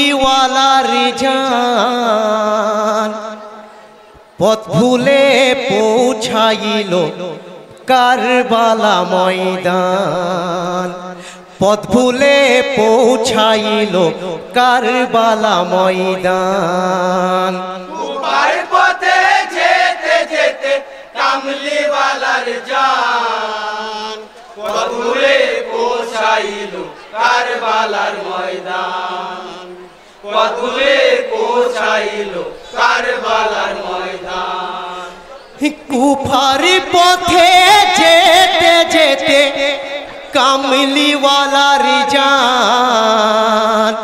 কামলিওয়ালার জান পথ ভুলে পৌঁছাইল কারবালা ময়দান পথ ভুলে পৌঁছাইল কারবালা ময়দান কুফার পথে যেতে যেতে কামলিওয়ালার জান পথ ভুলে পৌঁছাইল কারবালার ময়দান পথ ভুলে পৌঁছাইল কারবালার ময়দান কুফার পথে যেতে যেতে কামলিওয়ালার জান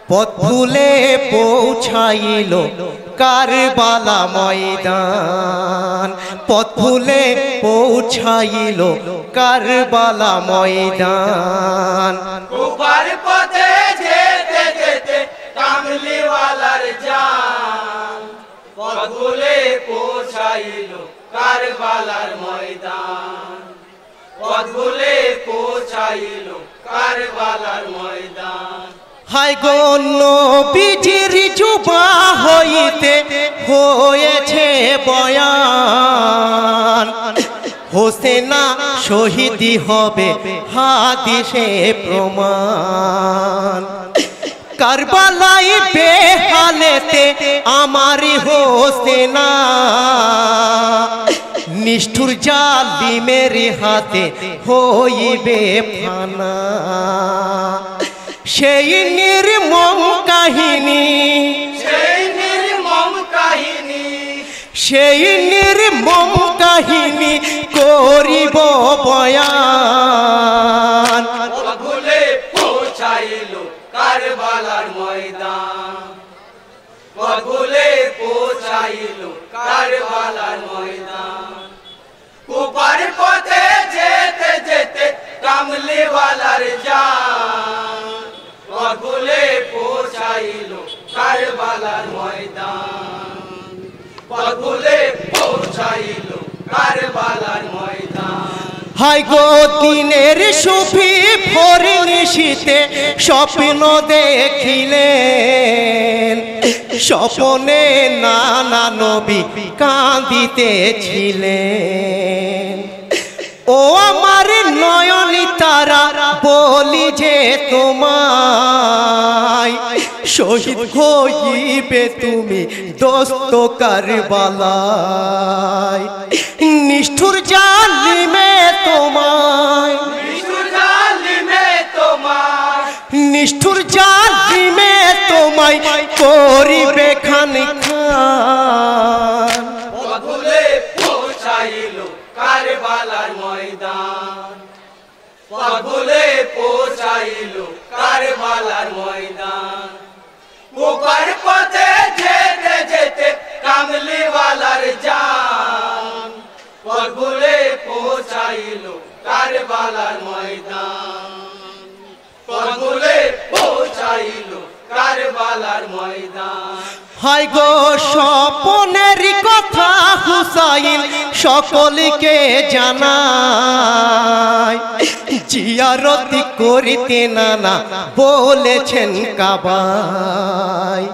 পথ ভুলে পৌঁছাইল কারবালা ময়দান পথ ভুলে পৌঁছাইল কারবালা ময়দান কুফার পথে যেতে যেতে কামলিওয়ালার জান পথ ভুলে পৌঁছাইল কারবালার ময়দান পথ ভুলে পৌঁছাইল কারবালার ময়দান হায় গো নবীজির জুবা হইতে হয়েছে বয়ান হোসেনা শহীদি হবে হাদিসে প্রমাণ কারবালাই বেহালেতে আমারি হোসেনা নিষ্ঠুর জালিমের হাতে হইবে ফানা সেই নির্মম কাহিনী সেই নির্মম কাহিনী করিব বয়ান ভুলে পৌঁছাইল কারবালার ময়দান ভুলে পৌঁছাইল কারবালার ময়দান কুফার পথে যেতে যেতে কামলিওয়ালার জান ভুলে পৌঁছাইল কারবালার ময়দান ভুলে পৌঁছাইল কারবালার ময়দান হায় গো দিনের সুফি ভোর নিশীতে স্বপ্ন দেখিলেন স্বপ্নে নানা নবী কাঁদিতেছিলেন ও আমার নয়নী তারা বলি যে তোমায় শহীদ হইবে তুমি দোস্ত কারবালায় নিষ্ঠুর জালিমে তোমায় নিষ্ঠুর জালিমে তোমায় করিবে খান খান ভুলে পৌঁছাইল কারবালার ময়দান ভুলে পৌঁছাইল কারবালার ময়দান কুফার পথে যেতে যেতে কামলিওয়ালার জান ভুলে পৌঁছাইল কারবালার ময়দান ভুলে পৌঁছাইল কারবালার ময়দান হায় গো স্বপনের কথা হুসাইন সকলকে জানায় জিয়ারত করিতে নানা বলেছেন কাবায়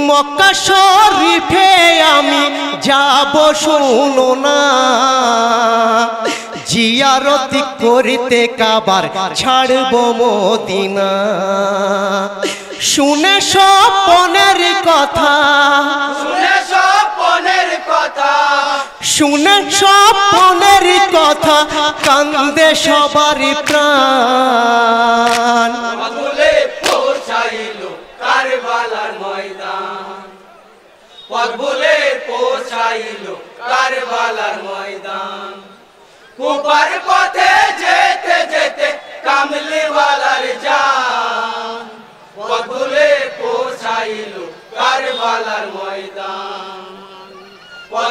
মক্কা শরীফে আমি যাব শুনো না জিয়ারত করিতে কাবার ছাড়ব মদিনা শুনে স্বপনের কথা শুনে স্বপনের কথা কান্দে সবার প্রাণ ভুলে পৌঁছাইল কারবালার ময়দান ভুলে পৌঁছাইল কারবালার ময়দান কুফার পথে যেতে যেতে কামলিওয়ালার জান ভুলে পৌঁছাইল কারবালার ময়দান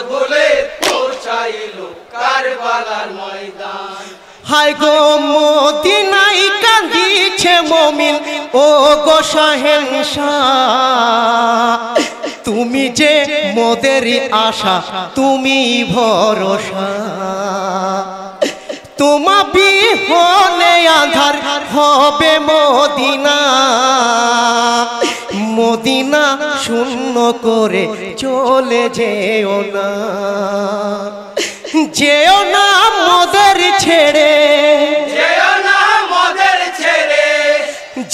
ভুলে পৌঁছাইল কারবালার ময়দান হায় গো মদিনায় কাঁদিছে মুমিন ও গো শাহেনশাহ তুমি যে মোদের আশা তুমি ভরসা তোমা বিহনে আধার হবে মদিনা শূন্য করে চলে যেও না, যেও না মোদের ছেড়ে, যেও না মোদের ছেড়ে,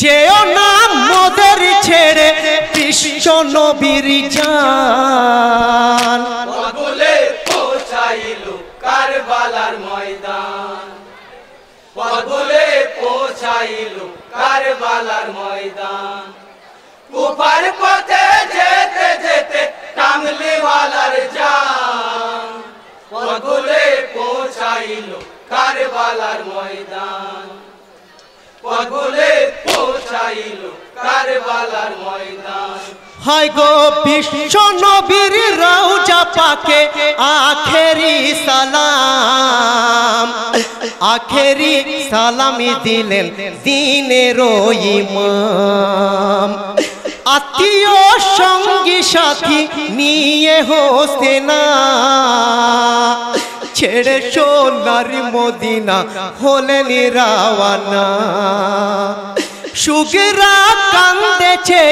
যেও না মোদের ছেড়ে বিশ্ব নবীর জান। পথগুলে পৌঁছাইল কারবালার ময়দান, পথগুলে পৌঁছাইল কারবালার ময়দান। কুফার পথে যেতে যেতে কামলিওয়ালার জান, পথগুলে পৌঁছাইল কারবালার ময়দান, পথগুলে পৌঁছাইল কারবালার ময়দান। হায় গো বিশ্ব নবীর রওজা পাকে আখেরি সালাম, আখেরি সালামি দিলেন দ্বীনের ইমাম। আত্মীয় সঙ্গী সাথী নিয়ে হোসেনা ছেড়ে সোনার মদিনা হলেন রাওয়ানা। সুগরা কান্দেছে,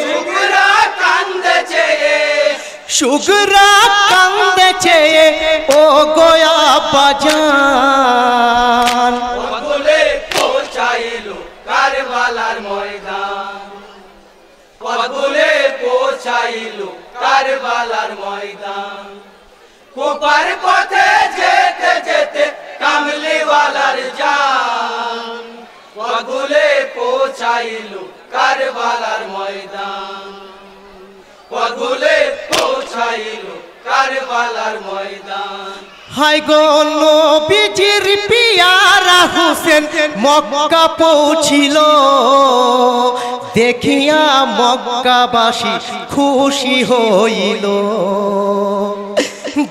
সুগরা কান্দেছে, সুগরা কান্দেছে ও গোয়া বাজান। পথগুলে পৌঁছাইল কারবালার ময়দান, পথগুলে পৌঁছাইল কারবালার ময়দান। কুফার পথে যেতে যেতে কামলিওয়ালার জান, পথগুলে পৌঁছাইল কারবালার ময়দান, পথগুলে পৌঁছাইল কারবালার ময়দান। হায় গো নবীজির পিয়ারা হোসেন মক্কা পৌঁছিল, দেখিয়া মক্কাবাসী খুশি হইল।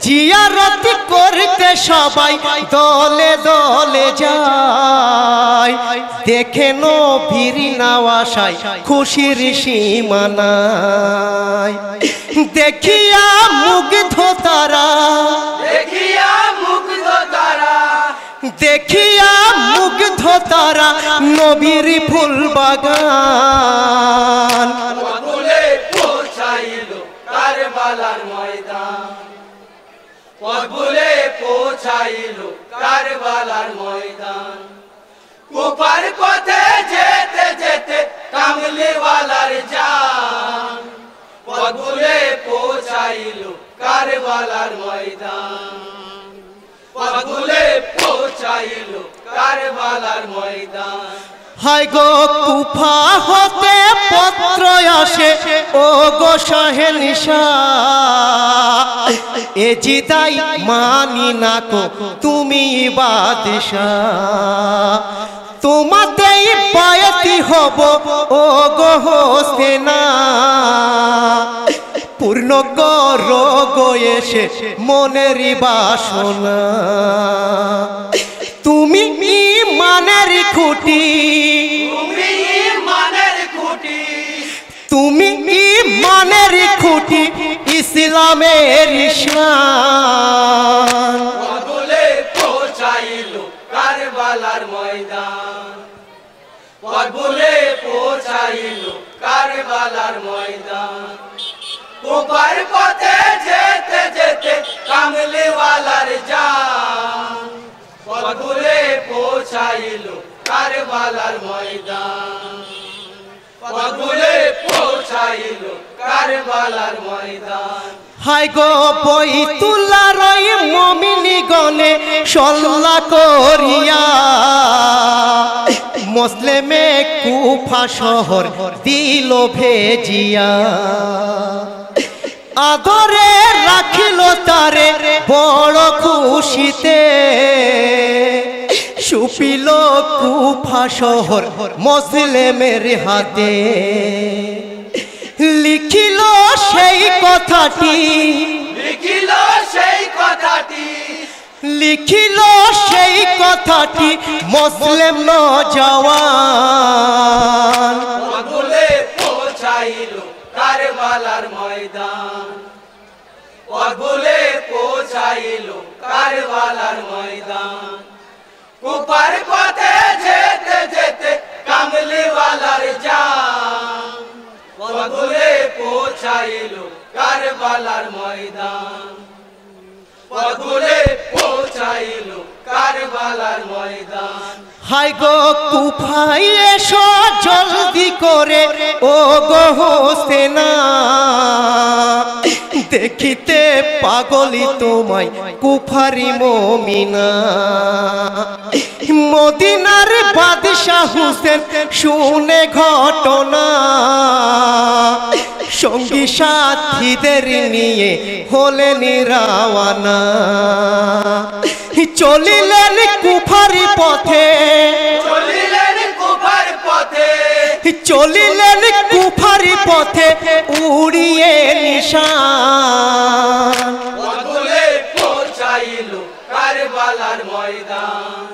জিয়ারত করতে সবাই দলে দলে যায়, দেখে নবীর নওয়াসায় খুশির সীমানায়। দেখিয়া মুগ্ধ তারা, দেখিয়া মুগ্ধ তারা, দেখিয়া মুগ্ধ তারা নবীর ফুল বাগান। পথগুলে পৌঁছাইল কারবালার ময়দান, পথগুলে পৌঁছাইল কারবালার ময়দান। কুফার পথে যেতে যেতে কামলিওয়ালার জান, পথগুলে পৌঁছাইল কারবালার ময়দান, পথগুলে পৌঁছাইল কারবালার ময়দান। হায় গো কুফা হতে পত্র আসে ও গো শাহেনশাহ, এ জিদাই মানি না কো তুমি বাদশাহ। তোমাতেই বায়াতি হব ও গো হোসেনা, পূর্ণ করো গো এসে মনের বাসনা। তুমি ইমানের খুঁটি, তুমি ইমানের খুঁটি, তুমি ইমানের খুঁটি ইসলামের শান। পথগুলে পৌঁছাইল কারবালার ময়দান, পথগুলে পৌঁছাইল কারবালার ময়দান। কুফার পথে যেতে যেতে কামলিওয়ালার জান, পথগুলে পৌঁছাইল কারবালার ময়দান, পথগুলে পৌঁছাইল কারবালার ময়দান। হায় গো বৈতুল্লাহর মুমিনি গনে সল্লা করিয়া, মুসলিমে কুফা শহর দিল ভেজিয়া। আদরে রাখিল তারে বড় খুশিতে, সুপিল কুফা শহর মুসলিমের হাতে। লিখিল সেই কথাটি, লিখিল সেই কথাটি, লিখিল সেই কথাটি মুসলিম নওজওয়ান। পথগুলে পৌঁছাইল কারবালার ময়দান, পথগুলে পৌঁছাইল কারবালার ময়দান। কুফার পথে যেতে যেতে কামলিওয়ালার জান, পথগুলে পৌঁছাইল কারবালার ময়দান পথগুলে পৌঁছাইল কারবালার ময়দান হাই গো কুফায় এসো জলদি করে ও গো হোসেনা দেখিতে পাগলি তোমায় কুফারি মুমিনা মদিনার বাদশাহ হোসেন শুনে ঘটনা সঙ্গী সাথীদের নিয়ে হলেন রওয়ানা চলিলেন কুফারি পথে চলিলেন কুফার পথে চলিলেন কুফারি পথে উড়িয়ে নিশান পথগুলে পৌঁছাইল কারবালার ময়দান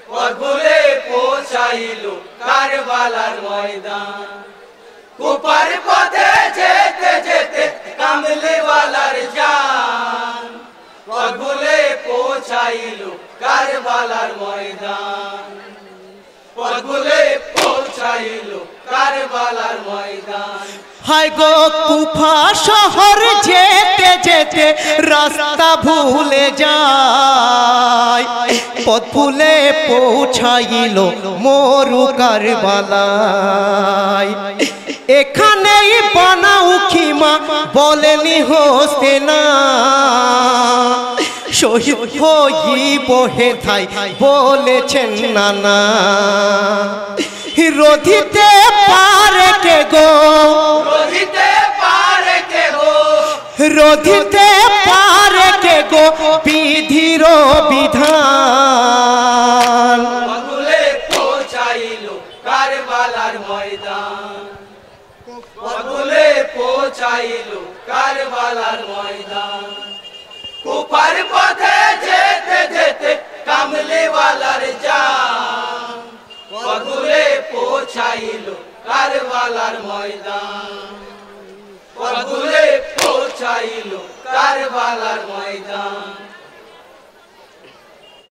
পথগুলে পৌঁছাইল কারবালার ময়দান কুফার পথে যেতে যেতে কামলিওয়ালার জান পথগুলে পৌঁছাইল কারবালার ময়দান পথগুলে পৌঁছাইল কারবালার ময়দান হায় গো কুফা শহর যেতে যেতে রাস্তা ভুলে যায় পথ ভুলে পৌঁছাইল মরু কারবালায় এখানেই বানাও খিমা বলেনি হোসেনা শহীদ হইব হেথায় বলেছেন নানা রোধিতে পারে কে গো রোধিতে পারে কে গো রোধিতে পারে কে গো বিধির বিধান পথগুলে পৌঁছাইল কারবালার ময়দান পথগুলে পৌঁছাইল কারবালার ময়দান কুফার পথে যেতে যেতে কামলিওয়ালার জান পথগুলে পৌঁছাইল কারবালার ময়দান পথগুলে পৌঁছাইল কারবালার ময়দান